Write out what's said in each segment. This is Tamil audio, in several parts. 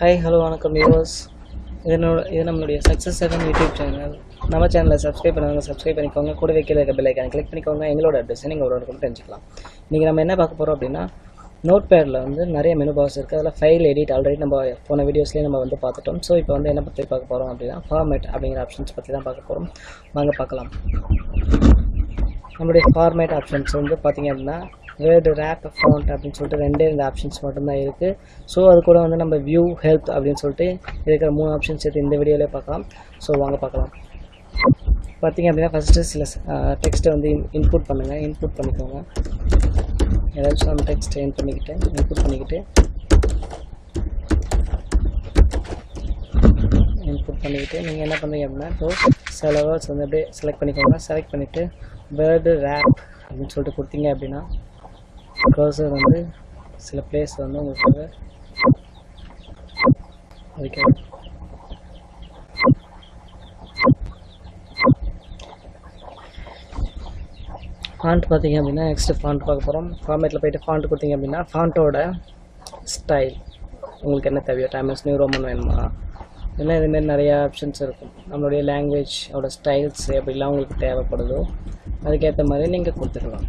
ஹாய் ஹலோ வணக்கம் வியூவர்ஸ். இது நம்மளுடைய சக்ஸஸ் 7 யூடியூப் சேனல். நம்ம சேனலில் சப்ஸ்கிரைப் பண்ணிக்கோங்க. கூடவே கீழே இருக்க பெல் ஐக்கானை கிளிக் பண்ணிக்கோங்க. எங்களோட அட்ரஸ் நீங்கள் ஒரு கூட தெரிஞ்சுக்கலாம். இன்றைக்கி நம்ம என்ன பார்க்க போகிறோம் அப்படின்னா, நோட் பேடில் வந்து நிறைய மெனு பாக்ஸ் இருக்குது. அதில் ஃபைல் எடிட் ஆல்ரெடி நம்ம போன வீடியோஸ்லேயே நம்ம வந்து பார்த்துட்டோம். ஸோ இப்போ வந்து என்ன பற்றி பார்க்க போகிறோம் அப்படின்னா, ஃபார்மேட் அப்படிங்கிற ஆப்ஷன்ஸ் பற்றி தான் பார்க்க போகிறோம். வாங்க பார்க்கலாம். நம்மளுடைய ஃபார்மேட் ஆப்ஷன்ஸ் வந்து பார்த்திங்க அப்படின்னா, வேர்டு ரேப் ஃபவுண்ட் அப்படின்னு சொல்லிட்டு ரெண்டு ஆப்ஷன்ஸ் மட்டும்தான் இருக்குது. ஸோ அது கூட வந்து நம்ம வியூ ஹெல்ப் அப்படின்னு சொல்லிட்டு இருக்கிற 3 ஆப்ஷன்ஸ் எடுத்து இந்த வீடியோவிலே பார்க்கலாம். ஸோ வாங்க பார்க்கலாம். பார்த்திங்க அப்படின்னா ஃபஸ்ட்டு சில டெக்ஸ்ட்டை வந்து இன்புட் பண்ணிக்கோங்க. ஏதாச்சும் நம்ம டெக்ஸ்ட்டை இன்புட் பண்ணிக்கிட்டு நீங்கள் என்ன பண்ணுறீங்க அப்படின்னா, சில வேர்ட்ஸ் வந்து அப்படியே செலக்ட் பண்ணிவிட்டு வேர்டு ரேப் அப்படின்னு சொல்லிட்டு கொடுத்தீங்க அப்படின்னா, கர்சர் வந்து சில பிளேஸ் வந்து உங்களுக்கு வைக்கணும். ஃபாண்ட் பார்த்தீங்க அப்படின்னா, நெக்ஸ்ட்டு ஃபாண்ட் பார்க்க போகிறோம். ஃபார்மேட்டில் போய்ட்டு ஃபாண்ட் கொடுத்தீங்க அப்படின்னா, ஃபாண்ட்டோட ஸ்டைல் உங்களுக்கு என்ன தேவையோ, டைம்ஸ் நியூ ரோமன் வேணுமா, இல்லை இதுமாரி நிறையா ஆப்ஷன்ஸ் இருக்கும். நம்மளுடைய லாங்குவேஜோட ஸ்டைல்ஸ் எப்படிலாம் உங்களுக்கு தேவைப்படுதோ அதுக்கேற்ற மாதிரி நீங்கள் கொடுத்துடலாம்.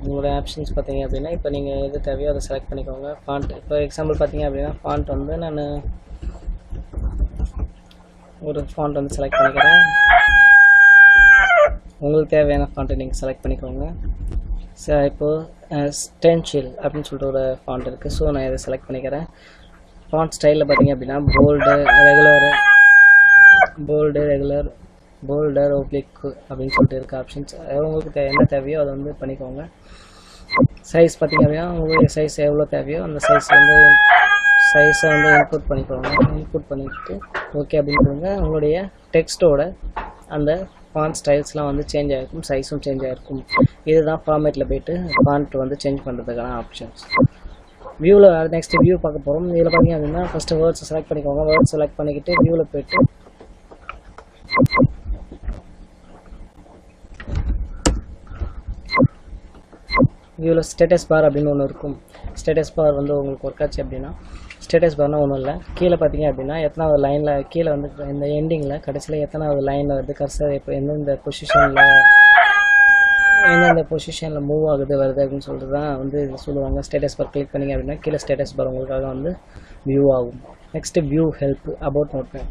உங்களோட ஆப்ஷன்ஸ் பார்த்தீங்க அப்படின்னா, இப்போ நீங்கள் எது தேவையோ அதை செலக்ட் பண்ணிக்கோங்க. ஃபாண்ட் இப்போ எக்ஸாம்பிள் பார்த்தீங்க அப்படின்னா, ஃபாண்ட் வந்து நான் ஒரு ஃபாண்ட் வந்து செலக்ட் பண்ணிக்கிறேன். உங்களுக்கு தேவையான ஃபாண்ட்டை நீங்கள் செலக்ட் பண்ணிக்கோங்க. இப்போது ஸ்டென்சில் அப்படின்னு சொல்லிட்டு ஒரு ஃபாண்ட் இருக்குது. ஸோ நான் இதை செலக்ட் பண்ணிக்கிறேன். ஃபாண்ட் ஸ்டைலில் பார்த்தீங்க அப்படின்னா, போல்டர் ஓப்ளிக் அப்படின்னு சொல்லிட்டு இருக்க ஆப்ஷன்ஸ் உங்களுக்கு என்ன தேவையோ அதை வந்து பண்ணிக்கோங்க. சைஸ் பார்த்தீங்க அப்படின்னா, உங்களுடைய சைஸ் எவ்வளோ தேவையோ அந்த சைஸை வந்து இன்புட் பண்ணிவிட்டு ஓகே அப்படின்னு சொல்லுங்க. உங்களுடைய டெக்ஸ்ட்டோட அந்த ஃபாண்ட் ஸ்டைல்ஸ்லாம் வந்து சேஞ்ச் ஆகிருக்கும், சைஸும் சேஞ்ச் ஆகிருக்கும். இதுதான் ஃபார்மேட்டில் போய்ட்டு ஃபாண்ட் வந்து சேஞ்ச் பண்ணுறதுக்கான ஆப்ஷன்ஸ். வியூவில் நெக்ஸ்ட் வியூ பார்க்க போகிறோம். இதில் பார்த்தீங்க அப்படின்னா, ஃபஸ்ட்டு வேர்ட்ஸை செலக்ட் பண்ணிக்கோங்க. வேர்ட்ஸ் செலக்ட் பண்ணிக்கிட்டு வியூவில் போய்ட்டு வியூவில் ஸ்டேட்டஸ் பார் அப்படின்னு ஒன்று இருக்கும். ஸ்டேட்டஸ் பார் வந்து உங்களுக்கு ஒர்க் ஆச்சு அப்படின்னா, ஸ்டேட்டஸ் பார்னால் ஒன்றும் இல்லை. கீழே பார்த்தீங்க அப்படின்னா, எத்தனாவது லைனில் கீழே வந்து இந்த எண்டிங்கில் கடைசியில் எத்தனாவது லைனில் வந்து கர்சர் இப்போ எந்தெந்த பொசிஷனில் மூவ் வருது அப்படின்னு சொல்லிட்டு தான் வந்து சொல்லுவாங்க. ஸ்டேட்டஸ் பார் கிளிக் பண்ணிங்க அப்படின்னா கீழே ஸ்டேட்டஸ் பார் உங்களுக்காக வந்து வியூ ஆகும். Next view help about notepad.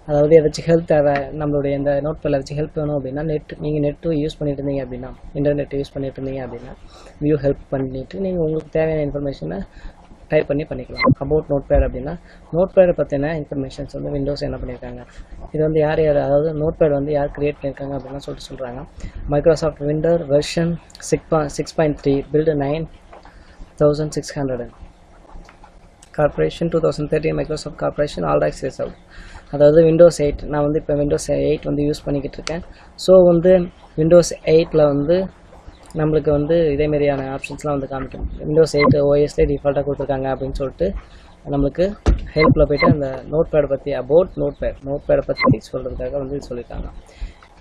அதாவது ஏதாச்சும் ஹெல்ப் தேவை, நம்மளுடைய இந்த நோட்பேடில் ஏதாச்சும் ஹெல்ப் வேணும் அப்படின்னா, நீங்கள் நெட்டு யூஸ் பண்ணிட்டு இருந்தீங்க அப்படின்னா, இன்டர்நெட் யூஸ் பண்ணிட்டு இருந்தீங்க அப்படின்னா வியூ ஹெல்ப் பண்ணிவிட்டு நீங்கள் உங்களுக்கு தேவையான இன்ஃபர்மேஷனை டைப் பண்ணிக்கலாம். அபவுட் நோட்பேட் அப்படின்னா, நோட்பேடை பற்றின இன்ஃபர்மேஷன்ஸ் வந்து விண்டோஸ் என்ன பண்ணியிருக்காங்க, இது வந்து யார் அதாவது நோட்பேட் வந்து யார் கிரியேட் பண்ணியிருக்காங்க அப்படின்னா சொல்கிறாங்க. Microsoft windows version 6.3 build 9600 corporation 2013 Microsoft corporation all rights reserved. அதாவது விண்டோஸ் 8 நான் வந்து இப்போ விண்டோஸ் 8 வந்து யூஸ் பண்ணிக்கிட்டு இருக்கேன். ஸோ வந்து விண்டோஸ் 8 வந்து நம்மளுக்கு வந்து இதேமாரியான ஆப்ஷன்ஸ்லாம் வந்து காமிக்கும். விண்டோஸ் 8 ஓஎஸ்லேயே டிஃபால்ட்டாக கொடுத்துருக்காங்க அப்படின்னு சொல்லிட்டு நம்மளுக்கு ஹெல்ப்பில் போய்ட்டு அந்த நோட்பேடை பற்றி அபவுட் நோட்பேடை பற்றி சொல்கிறதுக்காக வந்து சொல்லியிருக்காங்க.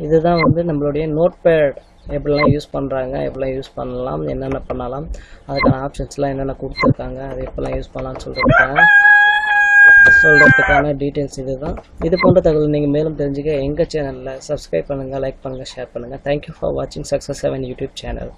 இதுதான் வந்து நம்மளுடைய நோட்பேட் எப்படிலாம் யூஸ் பண்ணுறாங்க, எப்படிலாம் யூஸ் பண்ணலாம், என்னென்ன பண்ணலாம், அதுக்கான ஆப்ஷன்ஸ்லாம் என்னென்ன கொடுத்துருக்காங்க, அது எப்படிலாம் யூஸ் பண்ணலாம்னு சொல்கிறதுக்கான டீட்டெயில்ஸ் இதுதான். இது போன்ற தகவல் நீங்கள் மேலும் தெரிஞ்சுக்க எங்கள் சேனலில் சப்ஸ்கிரைப் பண்ணுங்கள், லைக் பண்ணுங்கள், ஷேர் பண்ணுங்கள். தேங்க்யூ ஃபார் வாட்சிங் சக்ஸஸ் 7 யூடியூப் சேனல்.